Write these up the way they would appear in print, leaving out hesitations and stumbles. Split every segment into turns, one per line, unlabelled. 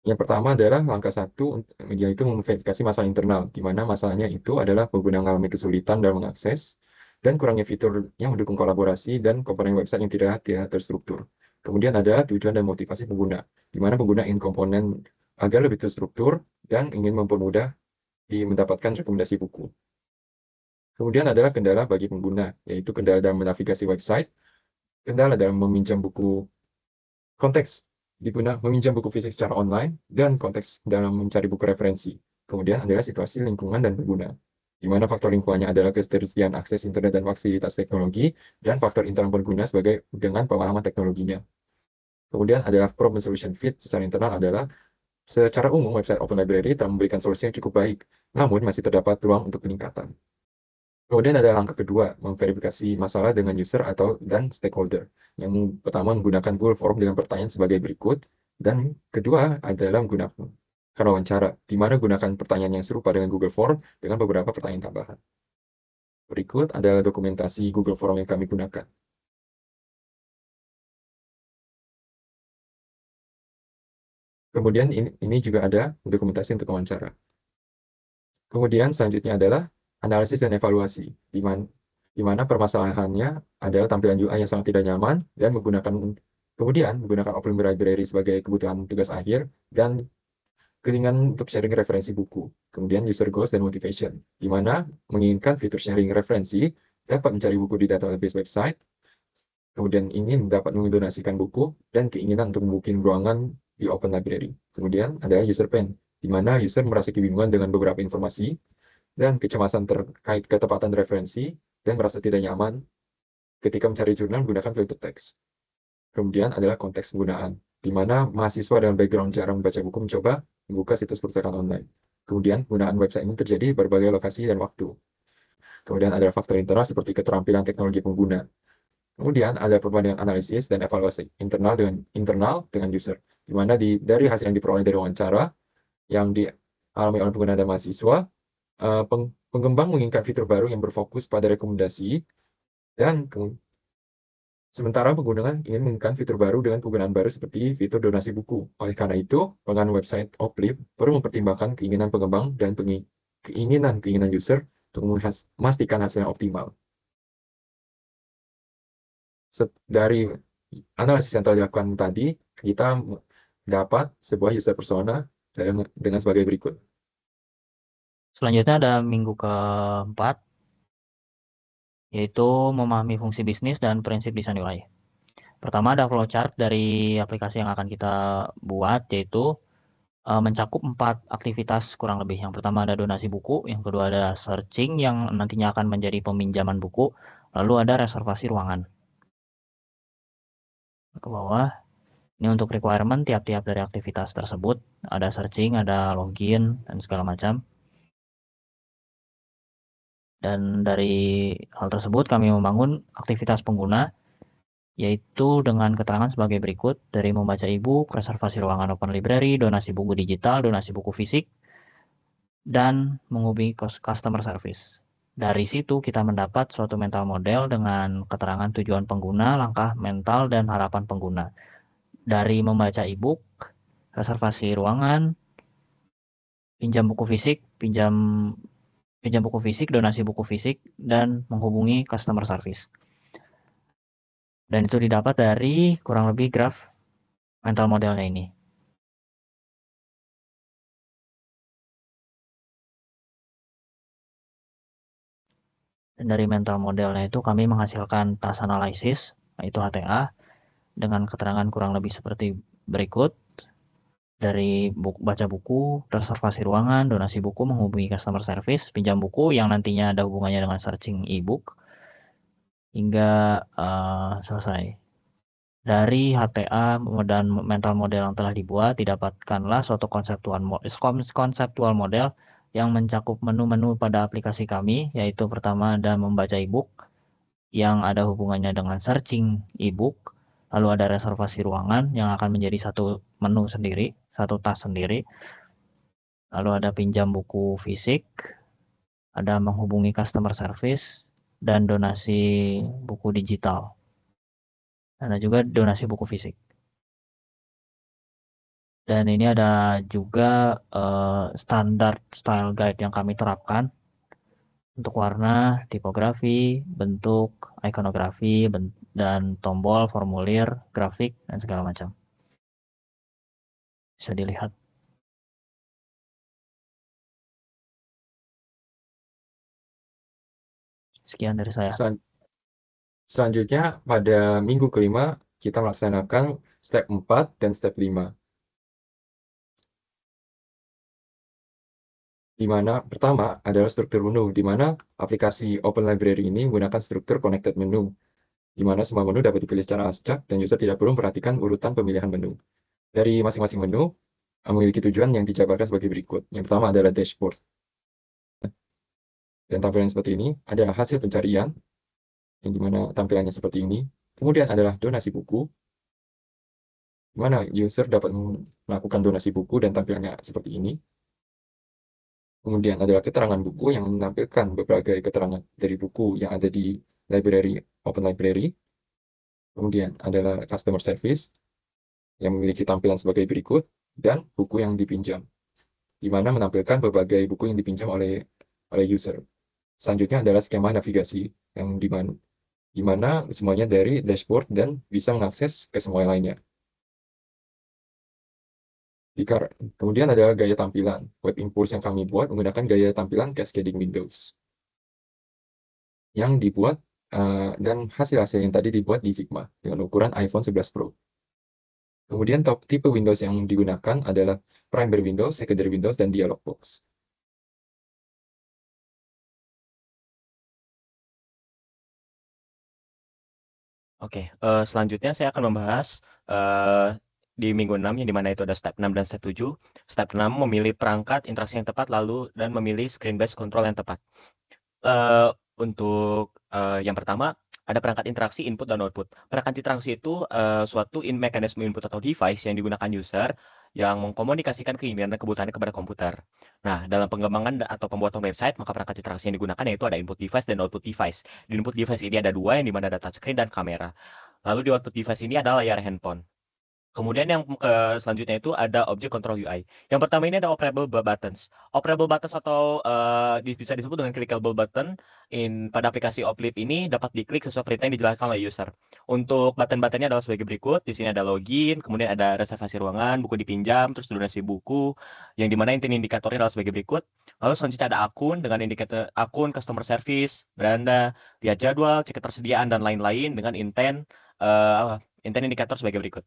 Yang pertama adalah langkah 1, yaitu memverifikasi masalah internal, di mana masalahnya itu adalah pengguna mengalami kesulitan dalam mengakses, dan kurangnya fitur yang mendukung kolaborasi, dan komponen website yang tidak terstruktur. Kemudian ada tujuan dan motivasi pengguna, di mana pengguna ingin komponen agar lebih terstruktur, dan ingin mempermudah mendapatkan rekomendasi buku. Kemudian adalah kendala bagi pengguna, yaitu kendala dalam menavigasi website, kendala dalam meminjam buku konteks meminjam buku fisik secara online, dan konteks dalam mencari buku referensi. Kemudian adalah situasi lingkungan dan pengguna, di mana faktor lingkungannya adalah ketersediaan akses internet dan fasilitas teknologi, dan faktor internal pengguna sebagai dengan pemahaman teknologinya. Kemudian adalah problem solution fit secara internal adalah secara umum website Open Library telah memberikan solusi yang cukup baik, namun masih terdapat ruang untuk peningkatan. Kemudian ada langkah kedua, memverifikasi masalah dengan user dan stakeholder. Yang pertama menggunakan Google Form dengan pertanyaan sebagai berikut, dan kedua adalah menggunakan wawancara, di mana gunakan pertanyaan yang serupa dengan Google Form dengan beberapa pertanyaan tambahan. Berikut adalah dokumentasi Google Form yang kami gunakan. Kemudian ini juga ada dokumentasi untuk wawancara. Kemudian selanjutnya adalah analisis dan evaluasi, di mana permasalahannya adalah tampilan UI yang sangat tidak nyaman, dan menggunakan Open Library sebagai kebutuhan tugas akhir, dan keinginan untuk sharing referensi buku. Kemudian user goals dan motivation, di mana menginginkan fitur sharing referensi, dapat mencari buku di database website, kemudian ingin dapat mendonasikan buku, dan keinginan untuk membooking ruangan di Open Library. Kemudian ada user pain, di mana user merasa kebingungan dengan beberapa informasi, dan kecemasan terkait ketepatan referensi, dan merasa tidak nyaman ketika mencari jurnal menggunakan filter teks. Kemudian adalah konteks penggunaan, di mana mahasiswa dengan background jarang membaca buku mencoba membuka situs perpustakaan online. Kemudian penggunaan website ini terjadi di berbagai lokasi dan waktu. Kemudian ada faktor internal seperti keterampilan teknologi pengguna. Kemudian ada perbandingan analisis dan evaluasi internal dengan user, di mana dari hasil yang diperoleh dari wawancara yang dialami oleh pengguna dan mahasiswa, pengembang menginginkan fitur baru yang berfokus pada rekomendasi, dan sementara pengguna ingin menginginkan fitur baru dengan penggunaan baru seperti fitur donasi buku. Oleh karena itu, pengembangan website Oplib perlu mempertimbangkan keinginan pengembang dan keinginan user untuk memastikan hasilnya optimal. Dari analisis yang telah dilakukan tadi, kita dapat sebuah user persona dengan sebagai berikut.
Selanjutnya ada minggu keempat, yaitu memahami fungsi bisnis dan prinsip desain UI. Pertama ada flowchart dari aplikasi yang akan kita buat, yaitu mencakup 4 aktivitas kurang lebih. Yang pertama ada donasi buku, yang kedua ada searching yang nantinya akan menjadi peminjaman buku, lalu ada reservasi ruangan. Ke bawah, ini untuk requirement tiap-tiap dari aktivitas tersebut, ada searching, ada login, dan segala macam. Dan dari hal tersebut kami membangun aktivitas pengguna, yaitu dengan keterangan sebagai berikut, dari membaca e-book, reservasi ruangan Open Library, donasi buku digital, donasi buku fisik, dan menghubungi customer service. Dari situ kita mendapat suatu mental model dengan keterangan tujuan pengguna, langkah mental, dan harapan pengguna. Dari membaca e-book, reservasi ruangan, pinjam buku fisik, donasi buku fisik, dan menghubungi customer service. Dan itu didapat dari kurang lebih graf mental modelnya ini. Dan dari mental modelnya itu kami menghasilkan task analysis, yaitu HTA, dengan keterangan kurang lebih seperti berikut. Dari baca buku, reservasi ruangan, donasi buku, menghubungi customer service, pinjam buku yang nantinya ada hubungannya dengan searching e-book, hingga selesai. Dari HTA dan mental model yang telah dibuat, didapatkanlah suatu konseptual model yang mencakup menu-menu pada aplikasi kami, yaitu pertama ada membaca e-book, yang ada hubungannya dengan searching e-book, lalu ada reservasi ruangan yang akan menjadi satu menu sendiri, satu task sendiri, lalu ada pinjam buku fisik, ada menghubungi customer service, dan donasi buku digital, dan ada juga donasi buku fisik. Dan ini ada juga standar style guide yang kami terapkan untuk warna, tipografi, bentuk, ikonografi, dan tombol, formulir, grafik, dan segala macam. Bisa dilihat. Sekian dari saya.
Selanjutnya, pada minggu kelima, kita melaksanakan step 4 dan step 5. Di mana pertama adalah struktur menu, di mana aplikasi Open Library ini menggunakan struktur connected menu, di mana semua menu dapat dipilih secara acak dan user tidak perlu memperhatikan urutan pemilihan menu. Dari masing-masing menu memiliki tujuan yang dijabarkan sebagai berikut. Yang pertama adalah dashboard. Dan tampilan seperti ini adalah hasil pencarian, yang dimana tampilannya seperti ini. Kemudian adalah donasi buku, di mana user dapat melakukan donasi buku dan tampilannya seperti ini. Kemudian adalah keterangan buku yang menampilkan berbagai keterangan dari buku yang ada di library, Open Library. Kemudian adalah customer service yang memiliki tampilan sebagai berikut, dan buku yang dipinjam, di mana menampilkan berbagai buku yang dipinjam oleh user. Selanjutnya adalah skema navigasi, yang di mana semuanya dari dashboard dan bisa mengakses ke semua yang lainnya. Kemudian ada gaya tampilan. Web Impulse yang kami buat menggunakan gaya tampilan cascading windows yang dibuat dan hasil-hasil yang tadi dibuat di Figma dengan ukuran iPhone 11 Pro. Kemudian tipe Windows yang digunakan adalah primary Windows, secondary Windows, dan dialog box.
Oke, selanjutnya saya akan membahas di minggu 6, yang dimana itu ada step 6 dan step 7. Step 6 memilih perangkat interaksi yang tepat, lalu dan memilih screen based control yang tepat. Untuk yang pertama, ada perangkat interaksi input dan output. Perangkat interaksi itu suatu mekanisme input atau device yang digunakan user yang mengkomunikasikan keinginan dan kebutuhannya kepada komputer. Nah, dalam pengembangan atau pembuatan website, maka perangkat interaksi yang digunakan yaitu ada input device dan output device. Di input device ini ada dua, yang dimana ada touchscreen dan kamera. Lalu di output device ini ada layar handphone. Kemudian yang selanjutnya itu ada object control UI. Yang pertama ini ada operable buttons. Operable buttons atau bisa disebut dengan clickable button pada aplikasi Oplip ini dapat diklik sesuai perintah yang dijelaskan oleh user. Untuk button-buttonnya adalah sebagai berikut. Di sini ada login, kemudian ada reservasi ruangan, buku dipinjam, terus donasi buku, yang dimana inti indikatornya adalah sebagai berikut. Lalu selanjutnya ada akun dengan indikator akun, customer service, beranda, lihat jadwal, cek ketersediaan, dan lain-lain dengan intent indikator sebagai berikut.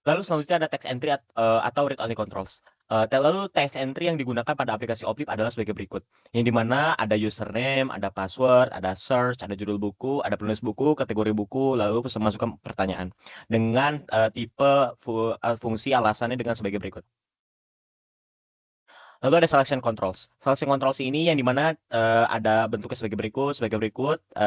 Lalu selanjutnya ada text entry atau read only controls. Lalu text entry yang digunakan pada aplikasi Oplip adalah sebagai berikut. Yang dimana ada username, ada password, ada search, ada judul buku, ada penulis buku, kategori buku, lalu masukkan pertanyaan. Dengan tipe fungsi alasannya dengan sebagai berikut. Lalu ada selection controls. Selection controls ini yang dimana ada bentuknya sebagai berikut,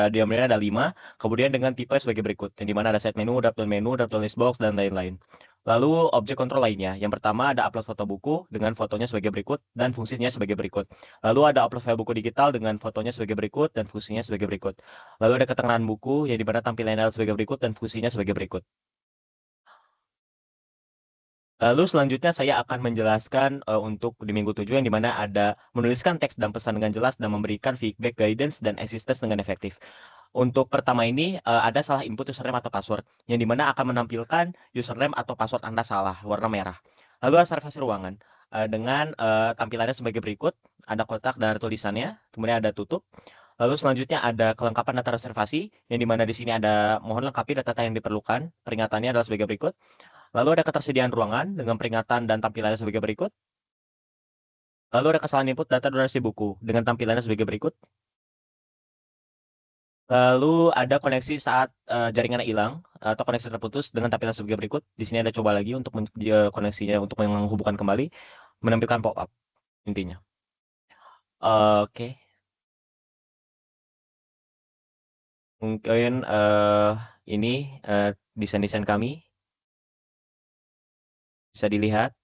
diameternya ada 5, kemudian dengan tipe sebagai berikut, yang dimana ada set menu, daftar list box, dan lain-lain. Lalu objek kontrol lainnya, yang pertama ada upload foto buku dengan fotonya sebagai berikut dan fungsinya sebagai berikut. Lalu ada upload file buku digital dengan fotonya sebagai berikut dan fungsinya sebagai berikut. Lalu ada keterangan buku yang dimana tampilannya adalah sebagai berikut dan fungsinya sebagai berikut. Lalu selanjutnya saya akan menjelaskan untuk di minggu 7, yang dimana ada menuliskan teks dan pesan dengan jelas dan memberikan feedback, guidance, dan assistance dengan efektif. Untuk pertama ini ada salah input username atau password, yang dimana akan menampilkan username atau password Anda salah, warna merah. Lalu ada reservasi ruangan dengan tampilannya sebagai berikut, ada kotak dan tulisannya, kemudian ada tutup. Lalu selanjutnya ada kelengkapan data reservasi, yang dimana di sini ada mohon lengkapi data yang diperlukan. Peringatannya adalah sebagai berikut. Lalu ada ketersediaan ruangan dengan peringatan dan tampilannya sebagai berikut. Lalu ada kesalahan input data donasi buku dengan tampilannya sebagai berikut. Lalu ada koneksi saat jaringannya hilang atau koneksi terputus dengan tampilan sebagai berikut. Di sini ada coba lagi untuk koneksinya untuk menghubungkan kembali, menampilkan pop-up intinya. Oke. Mungkin ini desain-desain kami bisa dilihat.